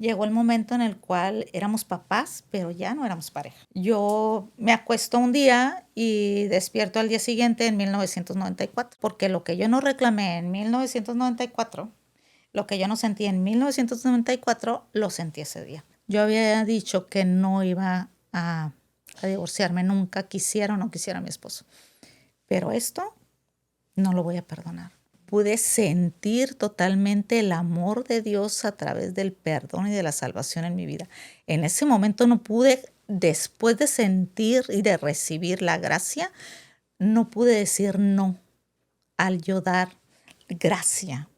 llegó el momento en el cual éramos papás, pero ya no éramos pareja. Yo me acuesto un día y despierto al día siguiente en 1994, porque lo que yo no reclamé en 1994, lo que yo no sentí en 1994, lo sentí ese día. Yo había dicho que no iba a divorciarme nunca, quisiera o no quisiera a mi esposo. Pero esto no lo voy a perdonar. Pude sentir totalmente el amor de Dios a través del perdón y de la salvación en mi vida. En ese momento no pude, después de sentir y de recibir la gracia, no pude decir no al yo dar gracia.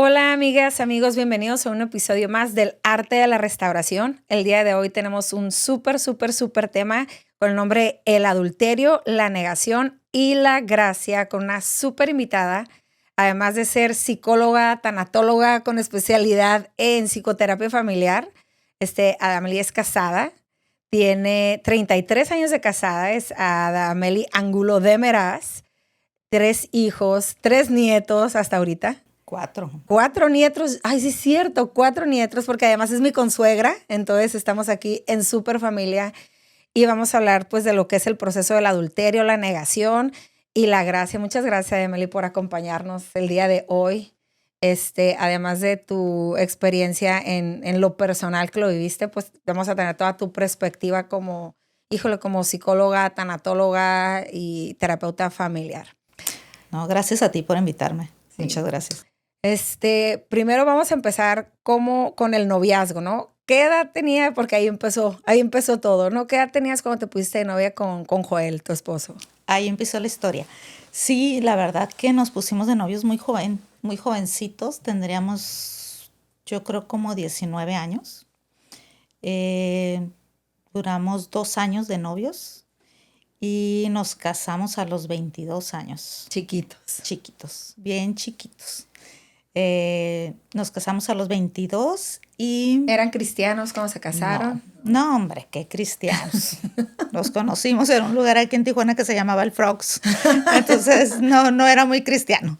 Hola amigas, amigos, bienvenidos a un episodio más del Arte de la Restauración. El día de hoy tenemos un súper tema con el nombre El adulterio, la negación y la gracia, con una súper invitada, además de ser psicóloga, tanatóloga con especialidad en psicoterapia familiar. Adameli es casada, tiene 33 años de casada, es Adameli Angulo de Meraz, 3 hijos, 3 nietos hasta ahorita. 4 nietos, ay, sí es cierto, 4 nietos, porque además es mi consuegra, entonces estamos aquí en súper familia y vamos a hablar pues de lo que es el proceso del adulterio, la negación y la gracia. Muchas gracias, Emily, por acompañarnos el día de hoy. Además de tu experiencia en lo personal que lo viviste, pues vamos a tener toda tu perspectiva como psicóloga, tanatóloga y terapeuta familiar. No, gracias a ti por invitarme. Sí. Muchas gracias. Primero vamos a empezar con el noviazgo, ¿no? ¿Qué edad tenía? Porque ahí empezó todo, ¿no? ¿Qué edad tenías cuando te pusiste de novia con Joel, tu esposo? Ahí empezó la historia. Sí, la verdad que nos pusimos de novios muy jovencitos. Tendríamos, yo creo, como 19 años. Duramos 2 años de novios y nos casamos a los 22 años. Chiquitos, bien chiquitos. Nos casamos a los 22 y... ¿Eran cristianos cuando se casaron? No, hombre, qué cristianos. Los conocimos en un lugar aquí en Tijuana que se llamaba el Frogs. Entonces, no era muy cristiano.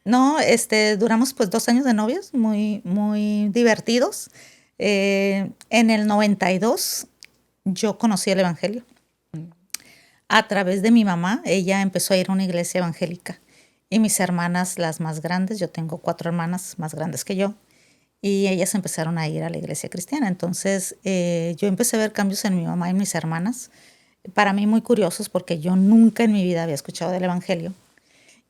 Duramos pues 2 años de novios, muy divertidos. En el 92 yo conocí el Evangelio. A través de mi mamá, ella empezó a ir a una iglesia evangélica. Y mis hermanas, las más grandes, yo tengo 4 hermanas más grandes que yo, y ellas empezaron a ir a la iglesia cristiana. Entonces, yo empecé a ver cambios en mi mamá y mis hermanas, para mí muy curiosos, porque yo nunca en mi vida había escuchado del Evangelio.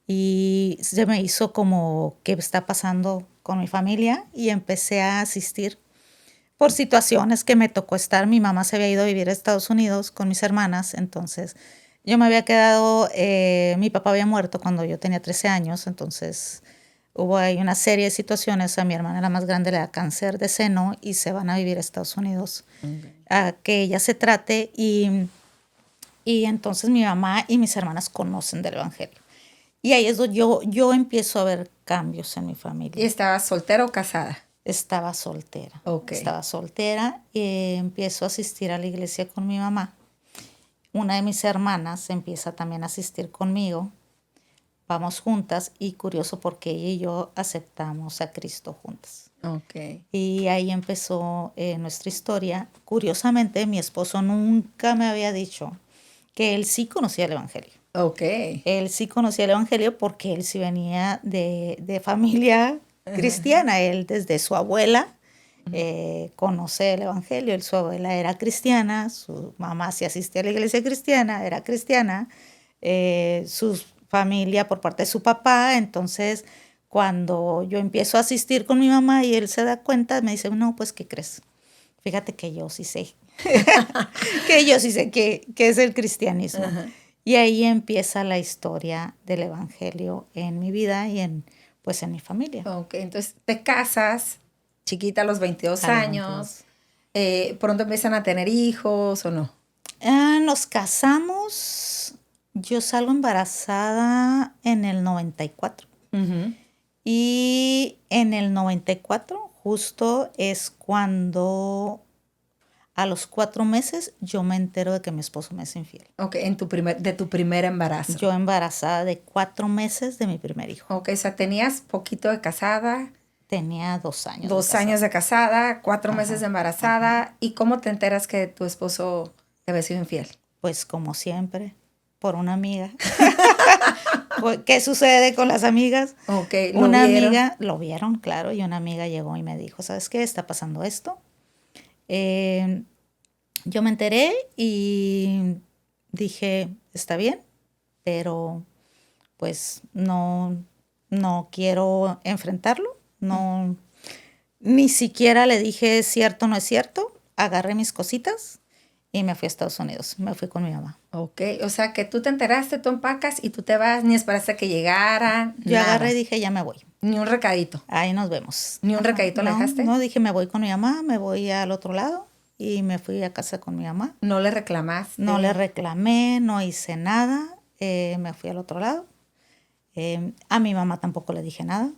Y se me hizo como, ¿qué está pasando con mi familia? Y empecé a asistir por situaciones que me tocó estar. Mi mamá se había ido a vivir a Estados Unidos con mis hermanas, entonces... Yo me había quedado, mi papá había muerto cuando yo tenía 13 años, entonces hubo ahí una serie de situaciones. A mi hermana, la más grande, le da cáncer de seno y se van a vivir a Estados Unidos a que ella se trate, y entonces mi mamá y mis hermanas conocen del Evangelio. Y ahí es donde yo empiezo a ver cambios en mi familia. ¿Y estabas soltera o casada? Estaba soltera. Okay. Estaba soltera y empiezo a asistir a la iglesia con mi mamá. Una de mis hermanas empieza también a asistir conmigo. Vamos juntas, y curioso porque ella y yo aceptamos a Cristo juntas. Okay. Y ahí empezó nuestra historia. Curiosamente, mi esposo nunca me había dicho que él sí conocía el Evangelio. Okay. Él sí conocía el Evangelio porque él sí venía de familia cristiana. Él, desde su abuela, conoce el Evangelio. Su abuela era cristiana, su mamá sí asistía a la iglesia cristiana, era cristiana, su familia por parte de su papá. Entonces, cuando yo empiezo a asistir con mi mamá y él se da cuenta, me dice, no, pues, ¿qué crees? Fíjate que yo sí sé, que es el cristianismo. Uh-huh. Y ahí empieza la historia del Evangelio en mi vida y en mi familia. Ok, entonces te casas chiquita a los 22 años. ¿Pronto empiezan a tener hijos o no? Nos casamos, yo salgo embarazada en el 94. Uh-huh. Y en el 94 justo es cuando A los 4 meses yo me entero de que mi esposo me es infiel. Ok, de tu primer embarazo. Yo embarazada de 4 meses de mi primer hijo. Ok, o sea, tenías poquito de casada. Tenía 2 años. 2 años de casada, 4 Ajá, meses de embarazada. ajá. ¿Y cómo te enteras que tu esposo te había sido infiel? Pues como siempre, por una amiga. ¿Qué sucede con las amigas? Ok, Una amiga, lo vieron, claro, y una amiga llegó y me dijo, ¿sabes qué? Está pasando esto. Eh, yo me enteré y dije, está bien, pero pues no quiero enfrentarlo. No, ni siquiera le dije es cierto o no es cierto. Agarré mis cositas y me fui a Estados Unidos. Me fui con mi mamá. Ok, o sea que tú te enteraste, tú empacas y tú te vas, ni esperaste a que llegaran, Yo nada. agarré y dije, ya me voy. Ni un recadito. Ahí nos vemos. ¿Ni un recadito le dejaste? No, dije, me voy con mi mamá, me voy al otro lado y me fui a casa con mi mamá. ¿No le reclamaste? No le reclamé, no hice nada, me fui al otro lado. A mi mamá tampoco le dije nada.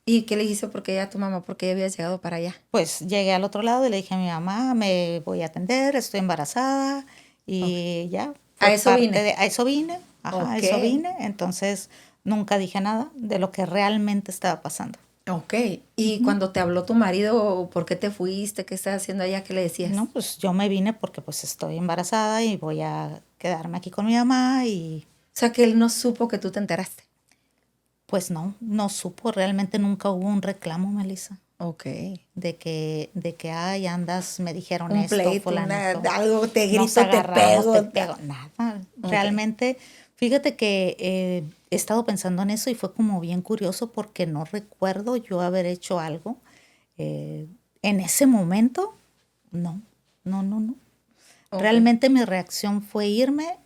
¿Y qué le dijiste por qué a tu mamá? ¿Por qué habías llegado para allá? Pues llegué al otro lado y le dije a mi mamá, me voy a atender, estoy embarazada y ya. A eso vine. A eso vine, ajá, a eso vine. Entonces nunca dije nada de lo que realmente estaba pasando. Ok, y cuando te habló tu marido, ¿por qué te fuiste? ¿Qué estás haciendo allá? ¿Qué le decías? No, pues yo me vine porque pues estoy embarazada y voy a quedarme aquí con mi mamá y O sea que él no supo que tú te enteraste. pues no supo, realmente nunca hubo un reclamo, Melissa. Ok. De que ay, andas, me dijeron Un esto, pleito, fulanito. algo, te Nos grito, te agarramos, pego. te pego, nada. Ok. Realmente, fíjate que he estado pensando en eso y fue como bien curioso porque no recuerdo yo haber hecho algo. En ese momento, no. Ok. Realmente mi reacción fue irme.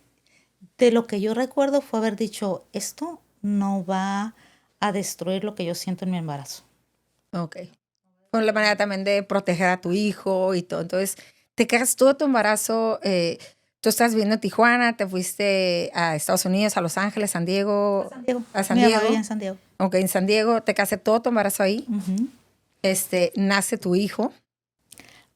De lo que yo recuerdo fue haber dicho, esto no va a destruir lo que yo siento en mi embarazo. Ok. Fue la manera también de proteger a tu hijo y todo. Entonces, te quedas todo tu embarazo. Tú estás viviendo en Tijuana, te fuiste a Estados Unidos, a Los Ángeles, San Diego. San Diego. A San Mi mamá Diego. vivía en San Diego. Ok, en San Diego, te casé todo tu embarazo ahí. Ujú. Nace tu hijo.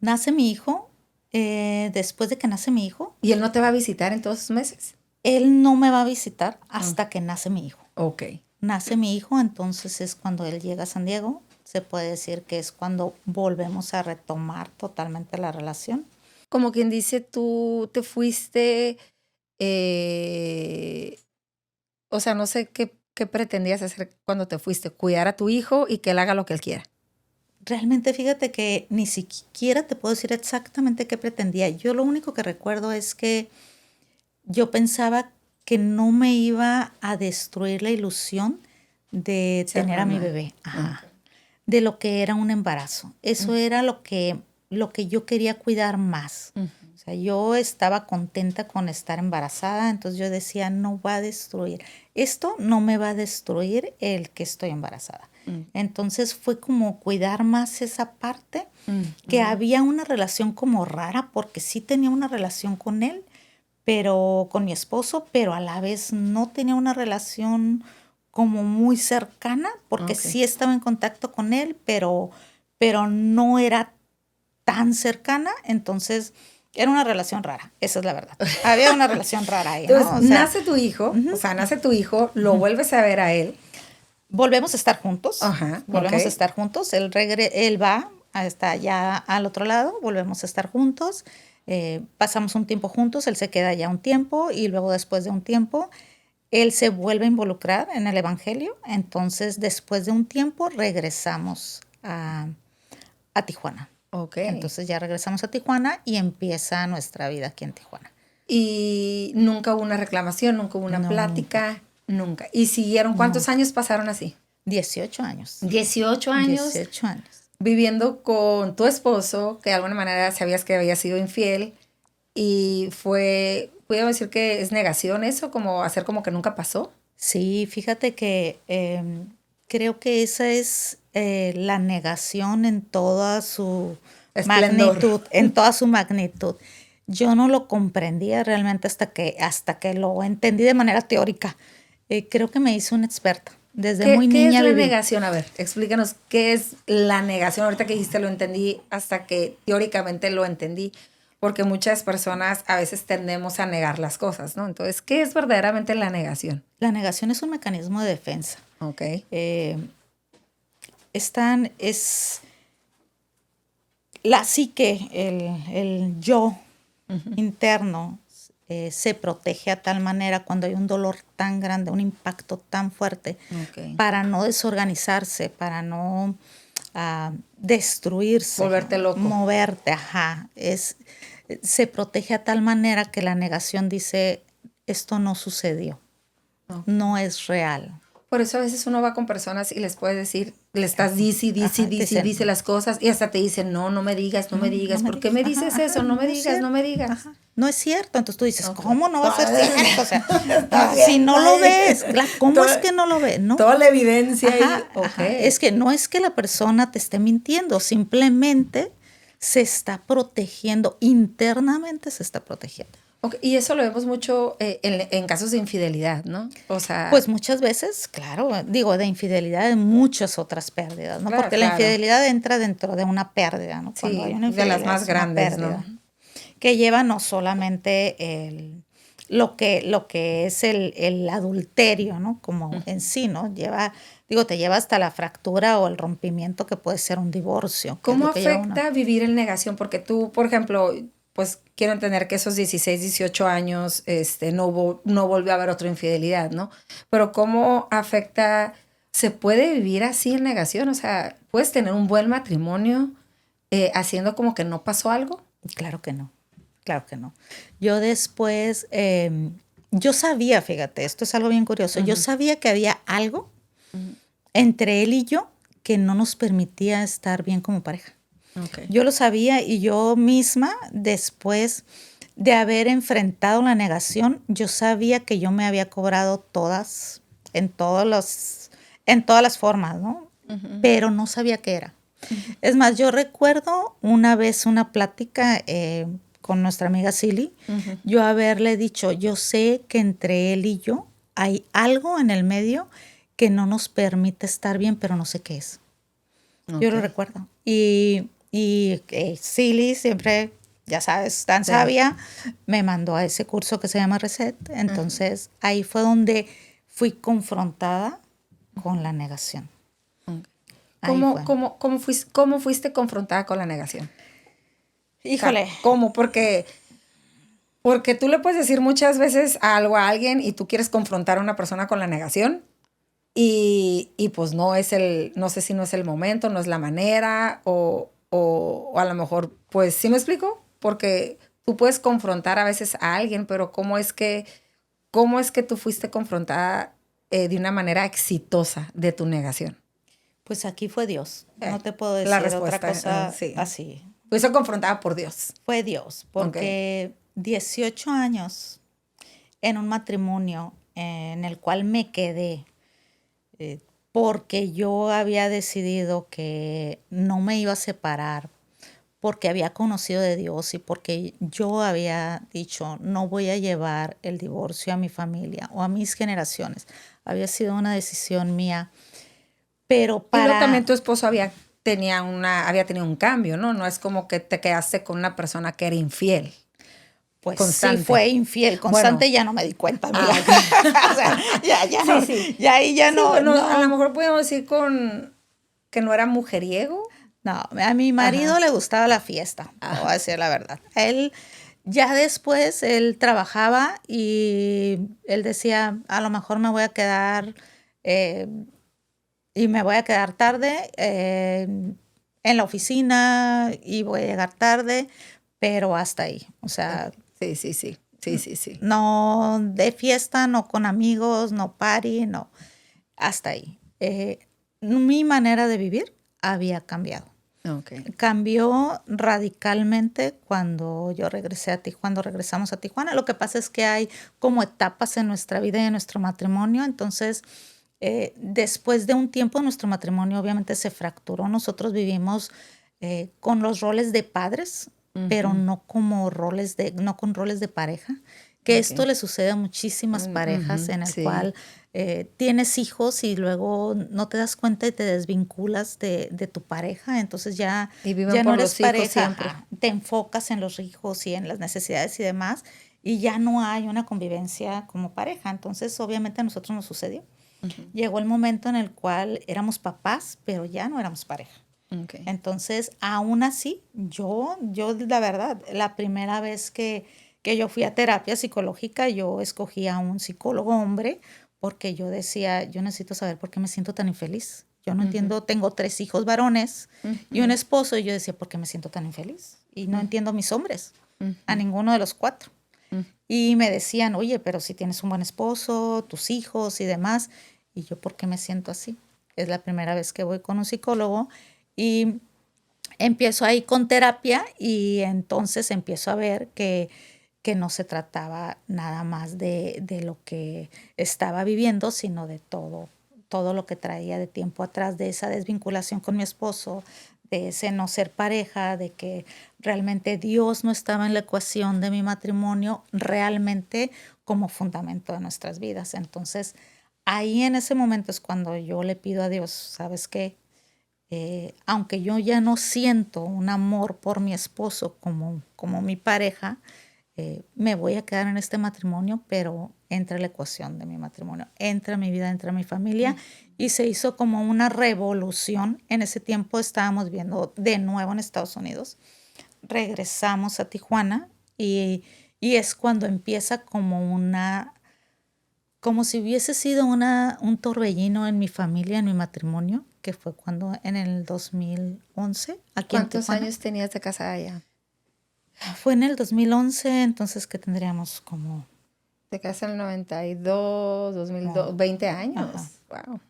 Nace mi hijo. Después de que nace mi hijo, ¿Y él no te va a visitar en todos esos meses? él no me va a visitar hasta que nace mi hijo. Ok. Nace mi hijo, entonces es cuando él llega a San Diego. Se puede decir que es cuando volvemos a retomar totalmente la relación. Como quien dice, tú te fuiste, o sea, no sé qué pretendías hacer cuando te fuiste, cuidar a tu hijo y que él haga lo que él quiera. Realmente fíjate que ni siquiera te puedo decir exactamente qué pretendía. Yo lo único que recuerdo es que yo pensaba que no me iba a destruir la ilusión de Ser tener a mi mamá. bebé. Ajá. Ok. De lo que era un embarazo. Eso era lo que yo quería cuidar más. Ujú. O sea, yo estaba contenta con estar embarazada, entonces yo decía, no va a destruir. Esto no me va a destruir el que estoy embarazada. Entonces fue como cuidar más esa parte, que había una relación como rara, porque sí tenía una relación con él, pero con mi esposo, pero a la vez no tenía una relación como muy cercana, porque Ok. sí estaba en contacto con él, pero no era tan cercana, entonces era una relación rara, esa es la verdad. Había una relación rara ahí, Entonces, ¿no? O sea, nace tu hijo, nace tu hijo, lo vuelves a ver a él. volvemos a estar juntos, Ajá, volvemos ok. a estar juntos, él va hasta allá al otro lado, volvemos a estar juntos, pasamos un tiempo juntos, él se queda allá un tiempo y luego después de un tiempo él se vuelve a involucrar en el evangelio, entonces después de un tiempo regresamos a Tijuana. Ok. Entonces ya regresamos a Tijuana y empieza nuestra vida aquí en Tijuana. Y nunca hubo una reclamación, nunca hubo una Nunca. plática, nunca. ¿Y siguieron? ¿Cuántos años pasaron así? 18 años. 18 años 18 años. viviendo con tu esposo, que de alguna manera sabías que había sido infiel, y ¿puedo decir que es negación eso? Como hacer como que nunca pasó. Sí, fíjate que creo que esa es la negación en toda su Esplendor. magnitud, en toda su magnitud. Yo no lo comprendía realmente hasta que lo entendí de manera teórica. Creo que me hice una experta. Desde muy ¿Qué es niña la viví. negación? A ver, explícanos qué es la negación. Ahorita que dijiste lo entendí hasta que teóricamente lo entendí. porque muchas personas a veces tendemos a negar las cosas, ¿no? Entonces, ¿qué es verdaderamente la negación? La negación es un mecanismo de defensa. Ok. Es la psique, el yo interno se protege a tal manera cuando hay un dolor tan grande, un impacto tan fuerte, para no desorganizarse, para no destruirse. Volverte loco. Moverte, ajá. Se protege a tal manera que la negación dice, esto no sucedió, no es real. Por eso a veces uno va con personas y les puedes decir, le estás dice las cosas y hasta te dicen, no me digas, no me digas. ¿Por qué me dices eso? No me digas, no me digas. Ajá. No es cierto. Entonces tú dices, ¿cómo no va a ser cierto? O sea, si no lo ves, ¿cómo es que no lo ves? ¿No? Toda la evidencia ahí. Ajá. Es que no es que la persona te esté mintiendo, simplemente se está protegiendo, internamente se está protegiendo. Okay. Y eso lo vemos mucho en casos de infidelidad, ¿no? O sea... Pues muchas veces, claro, digo, de infidelidad de muchas otras pérdidas, ¿no? Claro, porque la infidelidad entra dentro de una pérdida, ¿no? Cuando sí, hay una infidelidad, de las más grandes, pérdida, ¿no? Que lleva no solamente lo que es el adulterio, ¿no? Como en sí, ¿no? Te lleva hasta la fractura o el rompimiento que puede ser un divorcio. ¿Cómo afecta vivir en negación? Porque tú, por ejemplo, pues quiero entender que esos 16, 18 años no volvió a haber otra infidelidad, ¿no? Pero ¿cómo afecta? ¿Se puede vivir así en negación? O sea, ¿puedes tener un buen matrimonio haciendo como que no pasó algo? Claro que no. Claro que no. Yo después, yo sabía, fíjate, esto es algo bien curioso, yo sabía que había algo entre él y yo que no nos permitía estar bien como pareja. Okay. Yo lo sabía y yo misma, después de haber enfrentado la negación, yo sabía que yo me había cobrado en todas las formas, ¿no? Pero no sabía qué era. Es más, yo recuerdo una vez una plática con nuestra amiga Silly, yo haberle dicho, yo sé que entre él y yo hay algo en el medio que no nos permite estar bien, pero no sé qué es. Okay. Yo lo recuerdo. Y Silly siempre, ya sabes, tan sabia, me mandó a ese curso que se llama Reset. Entonces, ahí fue donde fui confrontada con la negación. ¿Cómo fuiste confrontada con la negación? Híjole. O sea, ¿cómo? Porque tú le puedes decir muchas veces algo a alguien y tú quieres confrontar a una persona con la negación y pues no sé si no es el momento, no es la manera o a lo mejor, pues, ¿sí me explico? Porque tú puedes confrontar a veces a alguien, pero ¿cómo es que tú fuiste confrontada de una manera exitosa de tu negación? Pues aquí fue Dios. No te puedo decir otra cosa así. Fuiste confrontada por Dios. Fue Dios, porque 18 años en un matrimonio en el cual me quedé, porque yo había decidido que no me iba a separar, porque había conocido de Dios y porque yo había dicho, no voy a llevar el divorcio a mi familia o a mis generaciones. Había sido una decisión mía. Pero también tu esposo había tenido un cambio, ¿no? No es como que te quedaste con una persona que era infiel. Pues constante. Sí, fue infiel. Constante ya no me di cuenta. Okay. O sea, ya sí. Ya ahí ya no, bueno, no. A lo mejor podemos decir que no era mujeriego. No, a mi marido le gustaba la fiesta, voy a decir la verdad. Él ya después, él trabajaba y él decía, a lo mejor me voy a quedar... y me voy a quedar tarde en la oficina y voy a llegar tarde, pero hasta ahí. O sea... Sí. No de fiesta, no con amigos, no party, no. Hasta ahí. Mi manera de vivir había cambiado. Okay. Cambió radicalmente cuando regresamos a Tijuana. Lo que pasa es que hay como etapas en nuestra vida y en nuestro matrimonio, entonces... después de un tiempo nuestro matrimonio obviamente se fracturó. Nosotros vivimos con los roles de padres, pero no con roles de pareja. que esto le sucede a muchísimas parejas en el sí. cual tienes hijos y luego no te das cuenta y te desvinculas de tu pareja, entonces ya, Y viven ya no por eres los hijos pareja, siempre. ajá, te enfocas en los hijos y en las necesidades y demás, y ya no hay una convivencia como pareja. Entonces, obviamente a nosotros nos sucedió. Llegó el momento en el cual éramos papás, pero ya no éramos pareja. Okay. Entonces, aún así, yo la verdad, la primera vez que yo fui a terapia psicológica, yo escogí a un psicólogo hombre porque yo decía, yo necesito saber por qué me siento tan infeliz. Yo no entiendo, tengo 3 hijos varones y un esposo, y yo decía, ¿por qué me siento tan infeliz? Y no entiendo a mis hombres, a ninguno de los 4. Y me decían, oye, pero si tienes un buen esposo, tus hijos y demás. Y yo, ¿por qué me siento así? Es la primera vez que voy con un psicólogo y empiezo ahí con terapia, y entonces empiezo a ver que no se trataba nada más de lo que estaba viviendo, sino de todo lo que traía de tiempo atrás, de esa desvinculación con mi esposo, de ese no ser pareja, de que realmente Dios no estaba en la ecuación de mi matrimonio realmente como fundamento de nuestras vidas. Entonces, ahí en ese momento es cuando yo le pido a Dios, ¿sabes qué? Aunque yo ya no siento un amor por mi esposo como mi pareja, me voy a quedar en este matrimonio, pero entra la ecuación de mi matrimonio, entra mi vida, entra mi familia, y se hizo como una revolución. En ese tiempo estábamos viendo de nuevo en Estados Unidos, regresamos a Tijuana, y es cuando empieza como si hubiese sido un torbellino en mi familia, en mi matrimonio, que fue cuando en el 2011, aquí en ¿Cuántos Tijuana. años tenías de casada ya? Fue en el 2011, entonces que tendríamos como... Te casaste en el 92, 2002, 20 años. Ajá. Wow.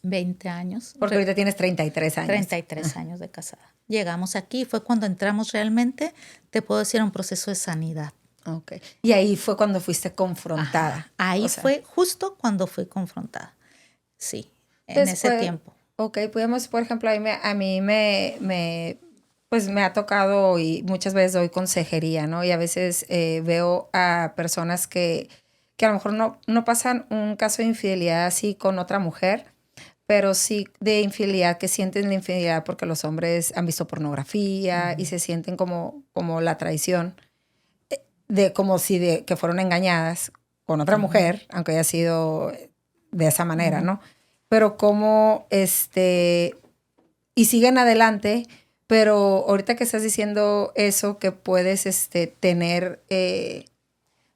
20 años. Porque ahorita tienes 33 años. 33 años de casada. Llegamos aquí, fue cuando entramos realmente, te puedo decir, a un proceso de sanidad. Ok. Y ahí fue cuando fuiste confrontada. Ajá. Ahí fue justo cuando fui confrontada. Sí, en ese tiempo. Ok, podemos, por ejemplo, a mí pues me ha tocado y muchas veces doy consejería, ¿no? Y a veces veo a personas que a lo mejor no pasan un caso de infidelidad así con otra mujer, pero sí de infidelidad, que sienten la infidelidad porque los hombres han visto pornografía y se sienten como la traición, como si que fueron engañadas con otra mujer, aunque haya sido de esa manera, ¿no? Pero como y siguen adelante, pero ahorita que estás diciendo eso, que puedes tener,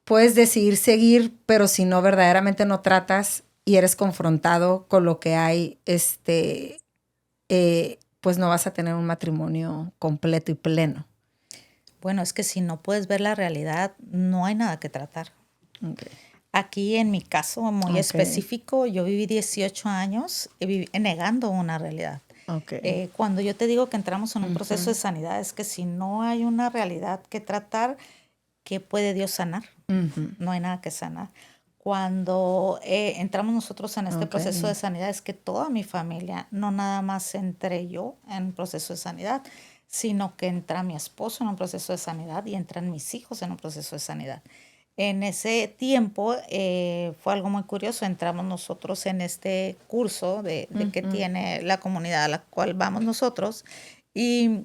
puedes decidir seguir, pero si no verdaderamente no tratas y eres confrontado con lo que hay, pues no vas a tener un matrimonio completo y pleno. Bueno, es que si no puedes ver la realidad, no hay nada que tratar. Okay. Aquí en mi caso muy específico, yo viví 18 años negando una realidad. Okay. Cuando yo te digo que entramos en un proceso de sanidad, es que si no hay una realidad que tratar, ¿qué puede Dios sanar? No hay nada que sanar. Cuando entramos nosotros en este proceso de sanidad, es que toda mi familia, no nada más entré yo en un proceso de sanidad, sino que entra mi esposo en un proceso de sanidad y entran mis hijos en un proceso de sanidad. En ese tiempo fue algo muy curioso. Entramos nosotros en este curso de que tiene la comunidad a la cual vamos nosotros, y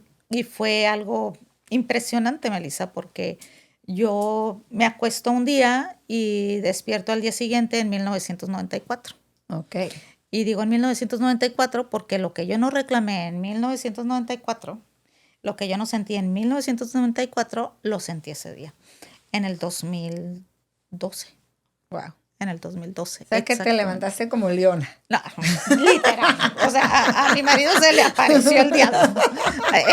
fue algo impresionante, Melissa, porque yo me acuesto un día y despierto al día siguiente en 1994. Okay. Y digo en 1994 porque lo que yo no reclamé en 1994, lo que yo no sentí en 1994, lo sentí ese día. En el 2012. Wow. En el 2012. O sea, que te levantaste como leona. No, literal. O sea, a mi marido se le apareció el diablo.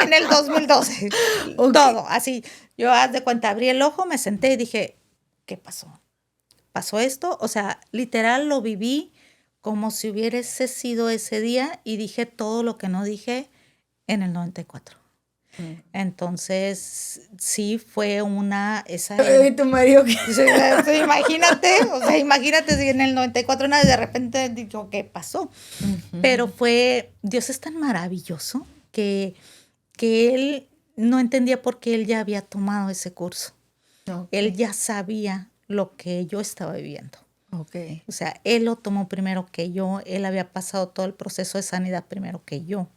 En el 2012. Okay. Todo, así. Yo, haz de cuenta, abrí el ojo, me senté y dije, ¿qué pasó? ¿Pasó esto? O sea, literal lo viví como si hubiese sido ese día, y dije todo lo que no dije en el 94. Entonces, sí fue ¿Y tu marido qué? Imagínate si en el 94 nadie de repente dijo, ¿qué pasó? Pero Dios es tan maravilloso que él no entendía por qué él ya había tomado ese curso. Él ya sabía lo que yo estaba viviendo. Ok. O sea, él lo tomó primero que yo, él había pasado todo el proceso de sanidad primero que yo.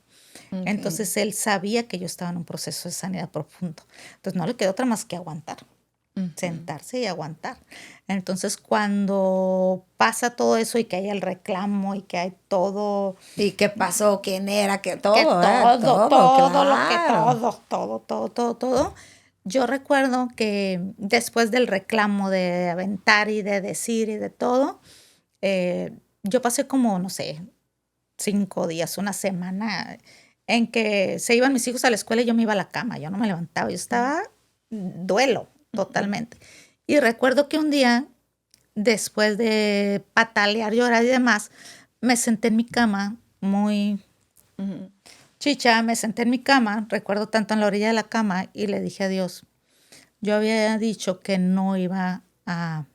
Ok. Entonces él sabía que yo estaba en un proceso de sanidad profundo. Entonces no le quedó otra más que aguantar, sentarse y aguantar. Entonces cuando pasa todo eso y que hay el reclamo y que hay todo, ¿Y qué pasó? ¿Quién era? Que que todo, ¿eh? todo, Claro. todo. Yo recuerdo que después del reclamo de aventar y de decir y de todo, yo pasé como, no sé, 5 días, una semana, en que se iban mis hijos a la escuela y yo me iba a la cama, yo no me levantaba, yo estaba duelo totalmente. Y recuerdo que un día, después de patalear, llorar y demás, me senté en mi cama muy Ujú. chicha, me senté en mi cama, recuerdo tanto en la orilla de la cama y le dije a Dios, yo había dicho que no iba a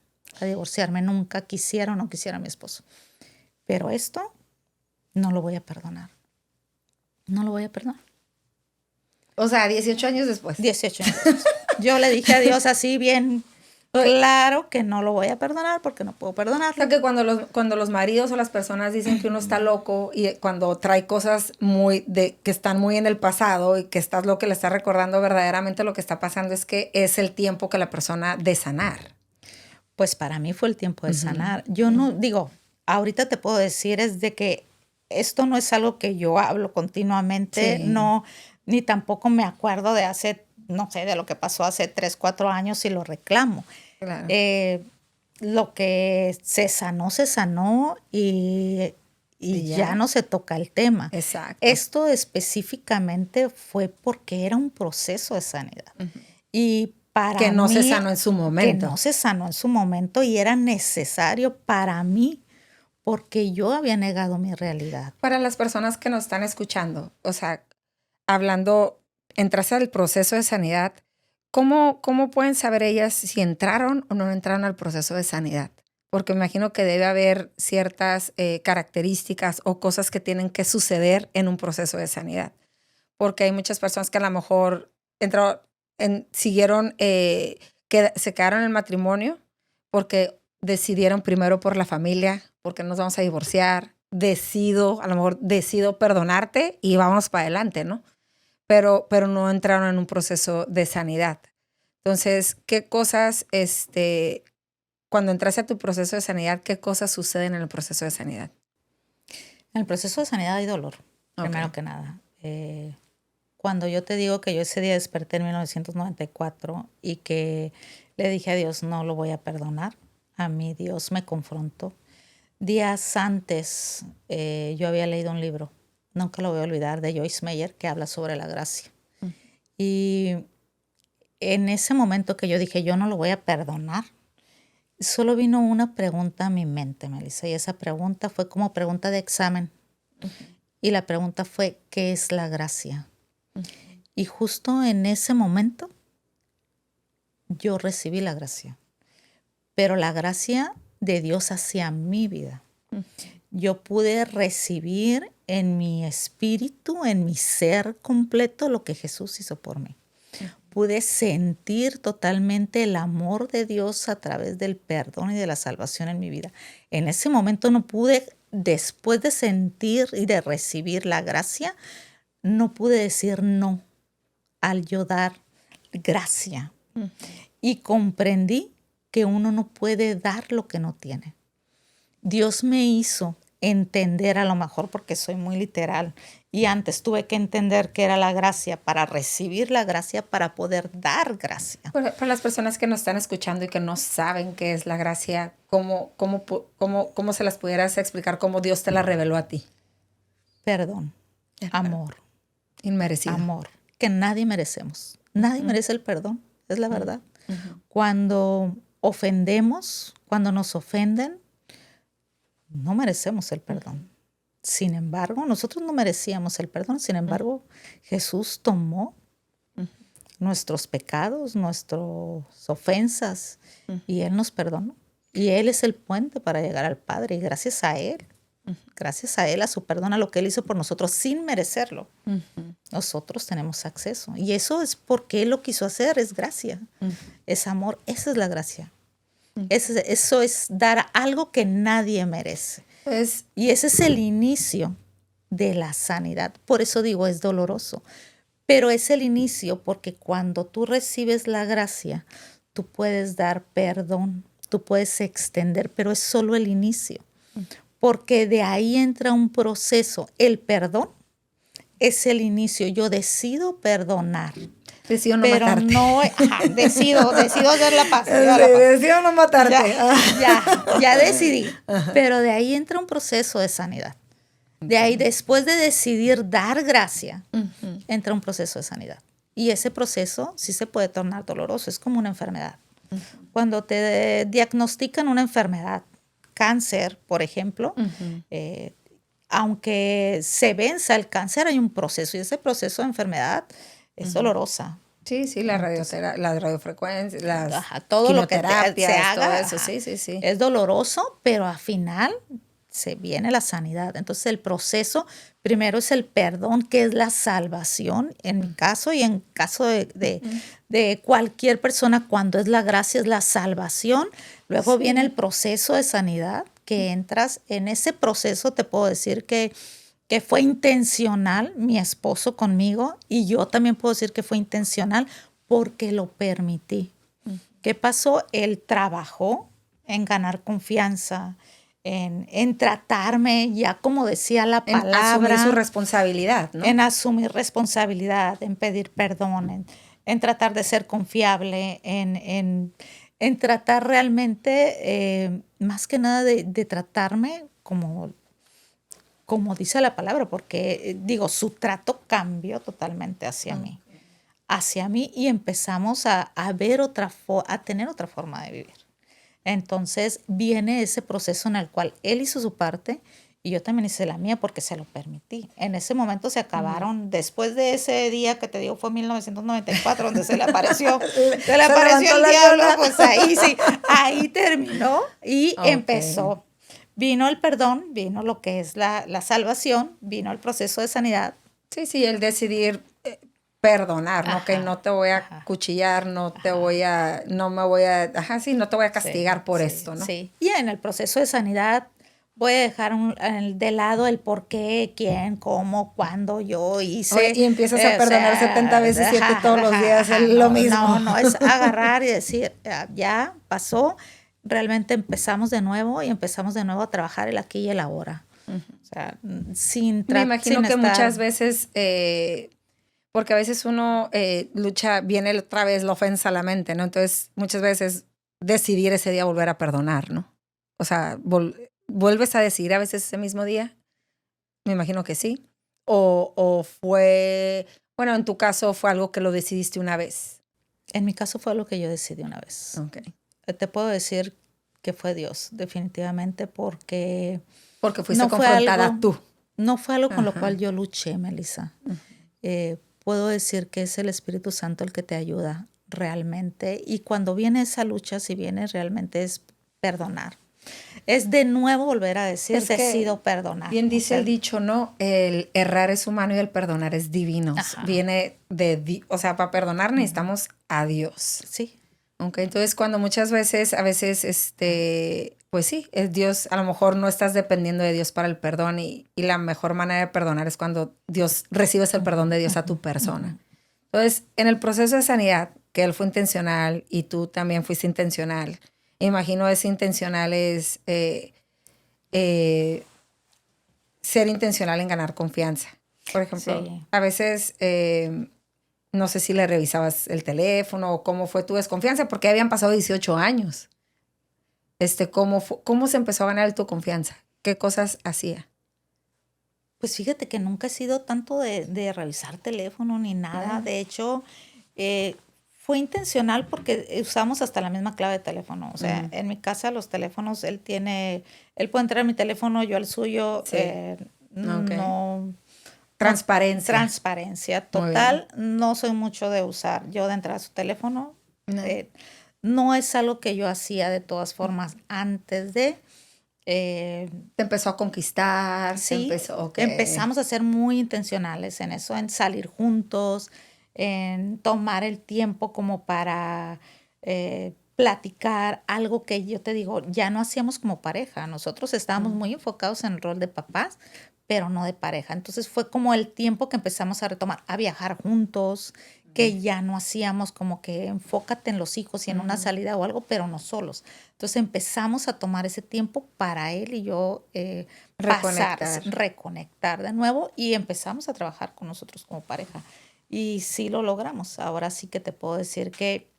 divorciarme, nunca quisiera o no quisiera a mi esposo, pero esto no lo voy a perdonar, no lo voy a perdonar. O sea, 18 años después. 18 años después. Yo le dije a Dios así bien claro que no lo voy a perdonar porque no puedo O perdonarlo. sea, que cuando los maridos o las personas dicen que uno está loco y cuando trae cosas que están muy en el pasado y que estás lo que le está recordando verdaderamente lo que está pasando es que es el tiempo que la persona de sanar. Pues para mí fue el tiempo de sanar. Yo no digo, ahorita te puedo decir es de que esto no es algo que yo hablo continuamente, Sí. no, ni tampoco me acuerdo de hace, no sé, de lo que pasó hace 3, 4 años y lo reclamo. Claro. Lo que se sanó y Ya. ya no se toca el tema. Exacto. Esto específicamente fue porque era un proceso de sanidad. Y para Que no se mí, sanó en su que momento. no se sanó en su momento y era necesario para mí porque yo había negado mi realidad. Para las personas que nos están escuchando, o sea, hablando, entraste al proceso de sanidad, ¿cómo pueden saber ellas si entraron o no entraron al proceso de sanidad? Porque me imagino que debe haber ciertas características o cosas que tienen que suceder en un proceso de sanidad. Porque hay muchas personas que a lo mejor siguieron, que se quedaron en el matrimonio porque decidieron primero por la familia, porque nos vamos a divorciar, a lo mejor decido perdonarte y vamos para adelante, ¿no? Pero no entraron en un proceso de sanidad. Entonces, ¿qué cosas, cuando entraste a tu proceso de sanidad, qué cosas suceden en el proceso de sanidad? En el proceso de sanidad hay dolor, primero que nada. Cuando yo te digo que yo ese día desperté en 1994 y que le dije a Dios, no lo voy a perdonar, a mí Dios me confrontó. Días antes yo había leído un libro, nunca lo voy a olvidar, de Joyce Meyer, que habla sobre la gracia. Y en ese momento que yo dije, yo no lo voy a perdonar, solo vino una pregunta a mi mente, Melissa, y esa pregunta fue como pregunta de examen. Y la pregunta fue, ¿qué es la gracia? Y justo en ese momento yo recibí la gracia, pero la gracia de Dios hacia mi vida. Yo pude recibir en mi espíritu, en mi ser completo, lo que Jesús hizo por mí. Pude sentir totalmente el amor de Dios a través del perdón y de la salvación en mi vida. En ese momento no pude, después de sentir y de recibir la gracia, no pude decir no al yo dar gracia. Y comprendí que uno no puede dar lo que no tiene. Dios me hizo entender, a lo mejor porque soy muy literal, y antes tuve que entender qué era la gracia para recibir la gracia, para poder dar gracia. Para las personas que nos están escuchando y que no saben qué es la gracia, ¿cómo se las pudieras explicar cómo Dios te la reveló a ti? Perdón, amor, Inmerecido. amor, que nadie merecemos. Nadie merece el perdón, es la verdad. Cuando ofendemos, cuando nos ofenden, no merecemos el perdón. Sin embargo, nosotros no merecíamos el perdón. Sin embargo, Jesús tomó nuestros pecados, nuestras ofensas, y Él nos perdonó. Y Él es el puente para llegar al Padre. Y gracias a Él, a su perdón, a lo que Él hizo por nosotros sin merecerlo, nosotros tenemos acceso. Y eso es porque Él lo quiso hacer, es gracia, es amor, esa es la gracia. Eso es dar algo que nadie merece. Y ese es el inicio de la sanidad. Por eso digo, es doloroso. Pero es el inicio porque cuando tú recibes la gracia, tú puedes dar perdón, tú puedes extender, pero es solo el inicio. Porque de ahí entra un proceso. El perdón es el inicio. Yo decido perdonar. Decido no pero matarte. No, decido hacer la paz. Decido no matarte. Ya decidí. Pero de ahí entra un proceso de sanidad. De ahí, después de decidir dar gracia, entra un proceso de sanidad. Y ese proceso sí se puede tornar doloroso. Es como una enfermedad. Cuando te diagnostican una enfermedad, cáncer, por ejemplo, aunque se venza el cáncer, hay un proceso. Y ese proceso de enfermedad es dolorosa. Sí, las radiofrecuencias, las todo lo que quimioterapias, se haga, todo eso, sí. Es doloroso, pero al final se viene la sanidad. Entonces el proceso primero es el perdón, que es la salvación, en mi caso y en caso de cualquier persona, cuando es la gracia, es la salvación. Luego viene el proceso de sanidad, que entras en ese proceso. Te puedo decir que fue intencional mi esposo conmigo, y yo también puedo decir que fue intencional porque lo permití. ¿Qué pasó? Él trabajó en ganar confianza, en tratarme, ya como decía la palabra. En asumir su responsabilidad, ¿no? En asumir responsabilidad, en pedir perdón, en tratar de ser confiable, en tratar realmente, más que nada de tratarme como dice la palabra, porque digo, su trato cambió totalmente hacia mí, y empezamos a ver a tener otra forma de vivir. Entonces viene ese proceso en el cual él hizo su parte y yo también hice la mía porque se lo permití. En ese momento se acabaron, después de ese día que te digo fue 1994, donde se le apareció el diablo, pues ahí terminó y empezó. Vino el perdón, vino lo que es la salvación, vino el proceso de sanidad. Sí, el decidir perdonar, ¿no? Que no te voy a cuchillar, no te voy a castigar por esto, ¿no? Sí, y en el proceso de sanidad voy a dejar de lado el por qué, quién, cómo, cuándo yo hice. Oye, y empiezas a perdonar 70 veces 7 todos los días, lo mismo. No, es agarrar y decir, ya pasó. Realmente empezamos de nuevo a trabajar el aquí y el ahora. O sea, me imagino que muchas veces, porque a veces uno lucha, viene otra vez la ofensa a la mente, ¿no? Entonces, muchas veces decidir ese día volver a perdonar, ¿no? O sea, ¿vuelves a decidir a veces ese mismo día? Me imagino que sí. O fue, bueno, en tu caso fue algo que lo decidiste una vez. En mi caso fue algo que yo decidí una vez. Okay. Te puedo decir que fue Dios, definitivamente, porque fuiste confrontada tú. No fue algo con lo cual yo luché, Melissa. Puedo decir que es el Espíritu Santo el que te ayuda realmente. Y cuando viene esa lucha, si viene realmente es perdonar. Es de nuevo volver a decir, decido perdonar. Bien dice el dicho, ¿no? El errar es humano y el perdonar es divino. Viene para perdonar necesitamos a Dios. Sí. Okay, entonces cuando muchas veces, pues sí, es Dios, a lo mejor no estás dependiendo de Dios para el perdón y la mejor manera de perdonar es cuando recibes el perdón de Dios a tu persona. Entonces, en el proceso de sanidad, que él fue intencional y tú también fuiste intencional, imagino ese intencional es ser intencional en ganar confianza. Por ejemplo, a veces... no sé si le revisabas el teléfono o cómo fue tu desconfianza, porque habían pasado 18 años. ¿Cómo se empezó a ganar tu confianza? ¿Qué cosas hacía? Pues fíjate que nunca he sido tanto de revisar teléfono ni nada. De hecho, fue intencional porque usamos hasta la misma clave de teléfono. O sea, en mi casa los teléfonos, él puede entrar a mi teléfono, yo al suyo. No... Transparencia total. No soy mucho de usar yo de entrar a su teléfono. No es algo que yo hacía de todas formas antes de... te empezó a conquistar. Sí, empezamos a ser muy intencionales en eso, en salir juntos, en tomar el tiempo como para platicar algo que yo te digo, ya no hacíamos como pareja. Nosotros estábamos muy enfocados en el rol de papás, pero no de pareja. Entonces fue como el tiempo que empezamos a retomar, a viajar juntos, que ya no hacíamos como que enfócate en los hijos y en una salida o algo, pero no solos. Entonces empezamos a tomar ese tiempo para él y yo reconectar de nuevo y empezamos a trabajar con nosotros como pareja. Y sí lo logramos. Ahora sí que te puedo decir que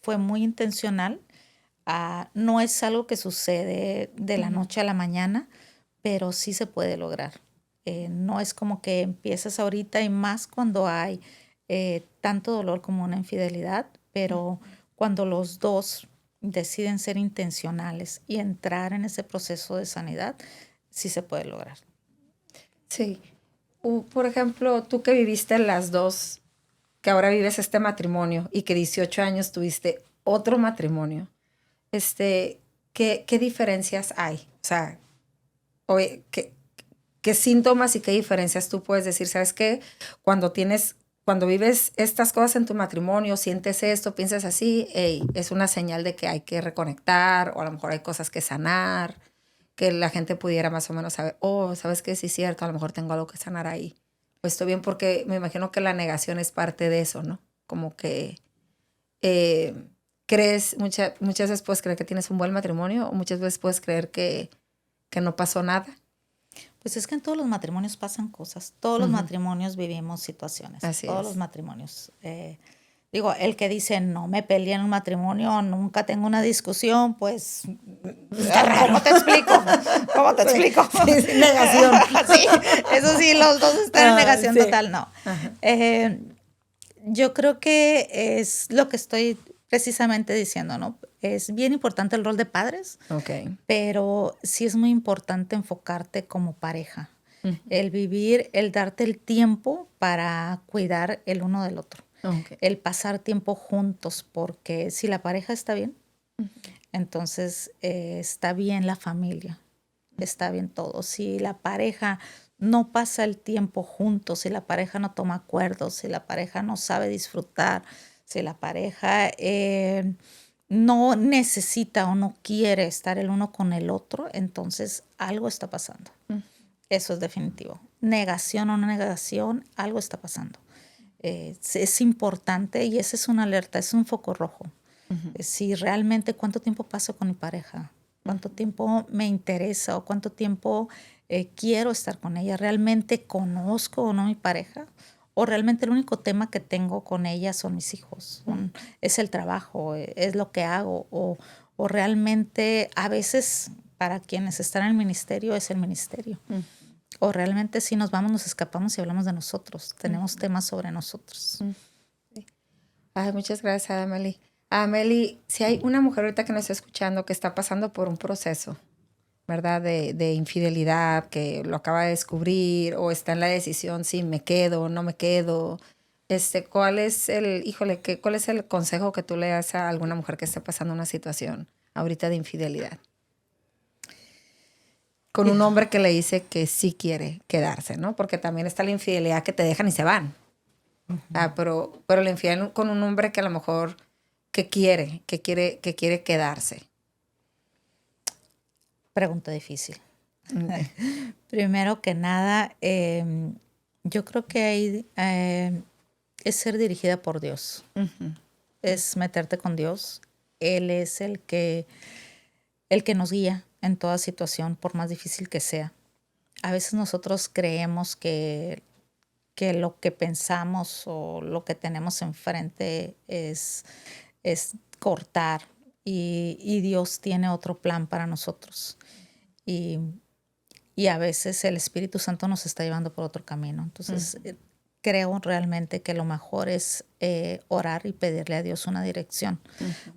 fue muy intencional. No es algo que sucede de la noche a la mañana, pero sí se puede lograr. No es como que empiezas ahorita y más cuando hay tanto dolor como una infidelidad, pero cuando los dos deciden ser intencionales y entrar en ese proceso de sanidad, sí se puede lograr. Sí. Por ejemplo, tú que viviste las dos, que ahora vives este matrimonio y que 18 años tuviste otro matrimonio, ¿qué diferencias hay? O sea, ¿qué síntomas y qué diferencias tú puedes decir? ¿Sabes qué? Cuando vives estas cosas en tu matrimonio, sientes esto, piensas así, hey, es una señal de que hay que reconectar o a lo mejor hay cosas que sanar, que la gente pudiera más o menos saber, oh, ¿sabes qué? Sí es cierto, a lo mejor tengo algo que sanar ahí. Pues estoy bien porque me imagino que la negación es parte de eso, ¿no? Como que crees, muchas veces puedes creer que tienes un buen matrimonio o muchas veces puedes creer que no pasó nada. Pues es que en todos los matrimonios pasan cosas, todos los matrimonios vivimos situaciones, Así todos es. los matrimonios. Digo, el que dice no me peleé en un matrimonio, nunca tengo una discusión, pues, ¿cómo te explico? ¿Cómo te explico? Sí, negación. Sí, eso sí, los dos están en negación sí. total, no. Yo creo que es lo que estoy precisamente diciendo, ¿no? Es bien importante el rol de padres, pero sí es muy importante enfocarte como pareja. El vivir, el darte el tiempo para cuidar el uno del otro. El pasar tiempo juntos, porque si la pareja está bien, entonces está bien la familia, está bien todo. Si la pareja no pasa el tiempo juntos, si la pareja no toma acuerdos, si la pareja no sabe disfrutar, si la pareja no necesita o no quiere estar el uno con el otro, entonces algo está pasando. Eso es definitivo. Negación o no negación, algo está pasando. Es importante y esa es una alerta, es un foco rojo. Si realmente cuánto tiempo paso con mi pareja, cuánto tiempo me interesa o cuánto tiempo quiero estar con ella, realmente conozco o no mi pareja o realmente el único tema que tengo con ella son mis hijos, es el trabajo, es lo que hago o realmente a veces para quienes están en el ministerio es el ministerio. O realmente si nos vamos, nos escapamos y hablamos de nosotros. Tenemos temas sobre nosotros. Sí. Ay, muchas gracias, Amelie. Amelie, si hay una mujer ahorita que nos está escuchando que está pasando por un proceso, ¿verdad? De infidelidad, que lo acaba de descubrir o está en la decisión si me quedo o no me quedo, ¿cuál es cuál es el consejo que tú le das a alguna mujer que esté pasando una situación ahorita de infidelidad? Con un hombre que le dice que sí quiere quedarse, ¿no? Porque también está la infidelidad que te dejan y se van. Pero la infidelidad con un hombre que a lo mejor que quiere quedarse. Pregunta difícil. Primero que nada, yo creo que hay, es ser dirigida por Dios. Es meterte con Dios. Él es el que nos guía en toda situación, por más difícil que sea. A veces nosotros creemos que lo que pensamos o lo que tenemos enfrente es cortar y Dios tiene otro plan para nosotros. Y a veces el Espíritu Santo nos está llevando por otro camino. Entonces, creo realmente que lo mejor es orar y pedirle a Dios una dirección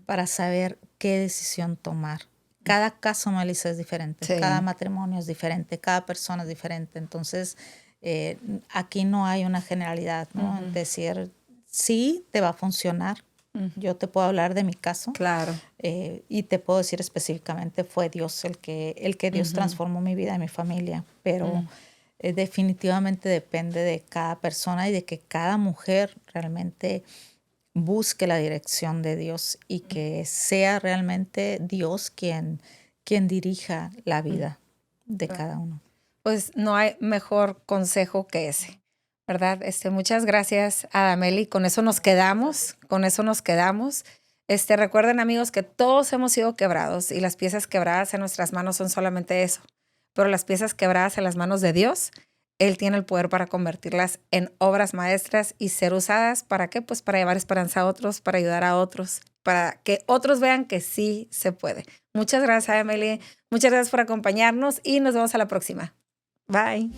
para saber qué decisión tomar. Cada caso, Melissa, es diferente. Sí. Cada matrimonio es diferente. Cada persona es diferente. Entonces, aquí no hay una generalidad, ¿no? Decir, sí, te va a funcionar. Yo te puedo hablar de mi caso. Claro. Y te puedo decir específicamente, fue Dios el que Dios transformó mi vida y mi familia. Pero definitivamente depende de cada persona y de que cada mujer realmente busque la dirección de Dios y que sea realmente Dios quien dirija la vida de cada uno. Pues no hay mejor consejo que ese, ¿verdad? Muchas gracias a Adameli. Con eso nos quedamos, Recuerden, amigos, que todos hemos sido quebrados y las piezas quebradas en nuestras manos son solamente eso. Pero las piezas quebradas en las manos de Dios, Él tiene el poder para convertirlas en obras maestras y ser usadas, ¿para qué? Pues para llevar esperanza a otros, para ayudar a otros, para que otros vean que sí se puede. Muchas gracias, Emily. Muchas gracias por acompañarnos y nos vemos a la próxima. Bye.